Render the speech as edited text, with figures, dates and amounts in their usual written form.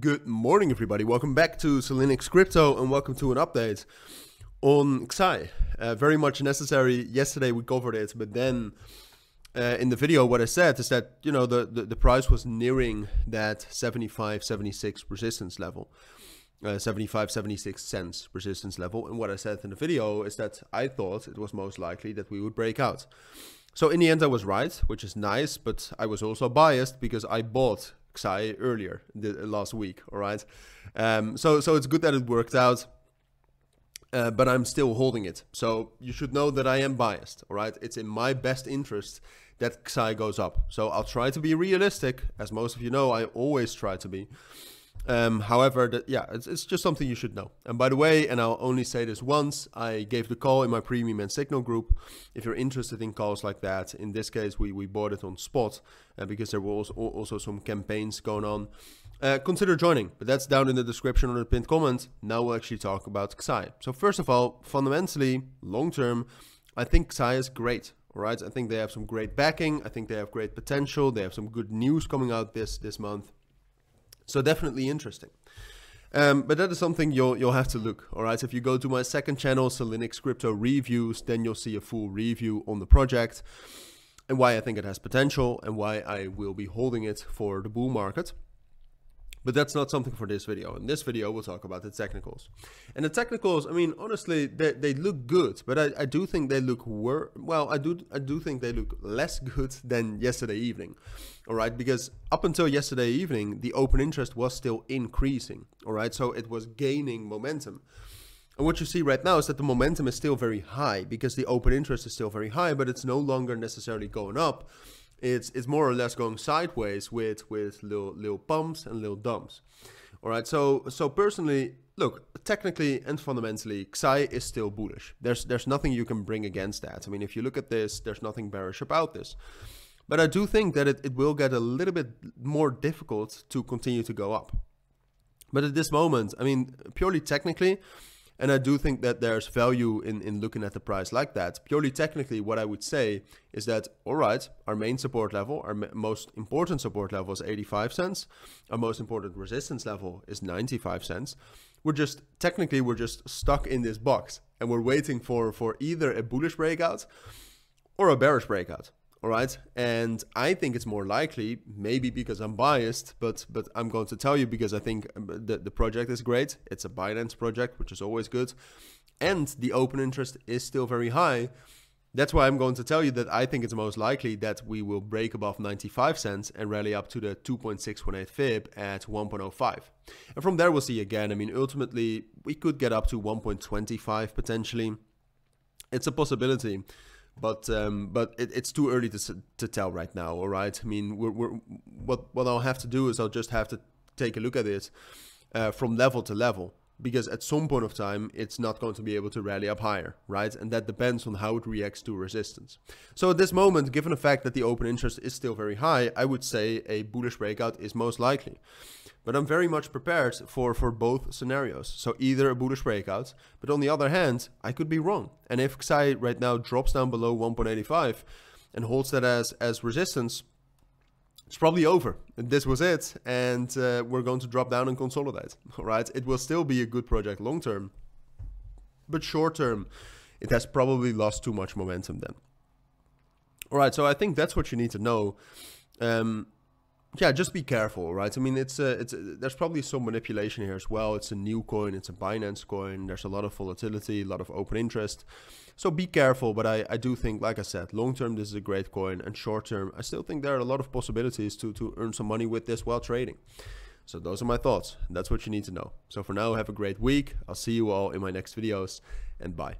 Good morning, everybody. Welcome back to Cilinix Crypto and welcome to an update on Xi. Very much necessary. Yesterday we covered it, but then in the video what I said is that, you know, the price was nearing that 75.76 resistance level. 75.76 cents resistance level. And what I said in the video is that I thought it was most likely that we would break out. So in the end I was right, which is nice, but I was also biased because I bought Xi earlier last week. All right, so it's good that it worked out, but I'm still holding it. So you should know that I am biased. All right, it's in my best interest that Xi goes up. So I'll try to be realistic, as most of you know. I always try to be. However, it's just something you should know. And by the way, and I'll only say this once, I gave the call in my premium and signal group. If you're interested in calls like that, in this case, we bought it on spot because there were also some campaigns going on. Consider joining, but that's down in the description or the pinned comment. Now we'll actually talk about Xi. So first of all, fundamentally, long term, I think Xi is great. All right, I think they have some great backing. I think they have great potential. They have some good news coming out this month. So definitely interesting. But that is something you'll have to look. All right. If you go to my second channel, Cilinix Crypto Reviews, then you'll see a full review on the project and why I think it has potential and why I will be holding it for the bull market. But that's not something for this video. In this video, we'll talk about the technicals. And the technicals, I mean, honestly, they look good, but I do think they look I do think they look less good than yesterday evening. All right, because up until yesterday evening, the open interest was still increasing. All right, so it was gaining momentum. And what you see right now is that the momentum is still very high because the open interest is still very high, but it's no longer necessarily going up. It's more or less going sideways with little pumps and little dumps. All right, so personally, look, technically and fundamentally, Xi is still bullish. There's nothing you can bring against that. I mean, if you look at this, there's nothing bearish about this. But I do think that it will get a little bit more difficult to continue to go up. But at this moment, I mean, purely technically, and I do think that there's value in looking at the price like that. Purely technically, what I would say is that, all right, our main support level, our most important support level is 85 cents. Our most important resistance level is 95 cents. We're just stuck in this box and we're waiting for either a bullish breakout or a bearish breakout. All right, and I think it's more likely, maybe because I'm biased, but I'm going to tell you because I think the project is great. It's a Binance project, which is always good, and the open interest is still very high. That's why I'm going to tell you that I think it's most likely that we will break above 95 cents and rally up to the 2.618 fib at 1.05. And from there we'll see again. I mean, ultimately we could get up to 1.25 potentially. It's a possibility. But it's too early to tell right now. All right. I mean, what I'll have to do is I'll just have to take a look at it from level to level, because at some point of time it's not going to be able to rally up higher, right? And that depends on how it reacts to resistance. So at this moment, given the fact that the open interest is still very high, I would say a bullish breakout is most likely. But I'm very much prepared for both scenarios. So either a bullish breakout, but on the other hand, I could be wrong. And if Xi right now drops down below 1.85 and holds that as resistance, it's probably over. This was it. And we're going to drop down and consolidate. All right. It will still be a good project long term, but short term, it has probably lost too much momentum then. All right. So I think that's what you need to know. Yeah, just be careful, right? I mean, there's probably some manipulation here as well. It's a new coin, it's a Binance coin. There's a lot of volatility, a lot of open interest. So be careful, but I do think, like I said, long term this is a great coin, and short term I still think there are a lot of possibilities to earn some money with this while trading. So those are my thoughts. That's what you need to know. So for now, have a great week. I'll see you all in my next videos, and bye.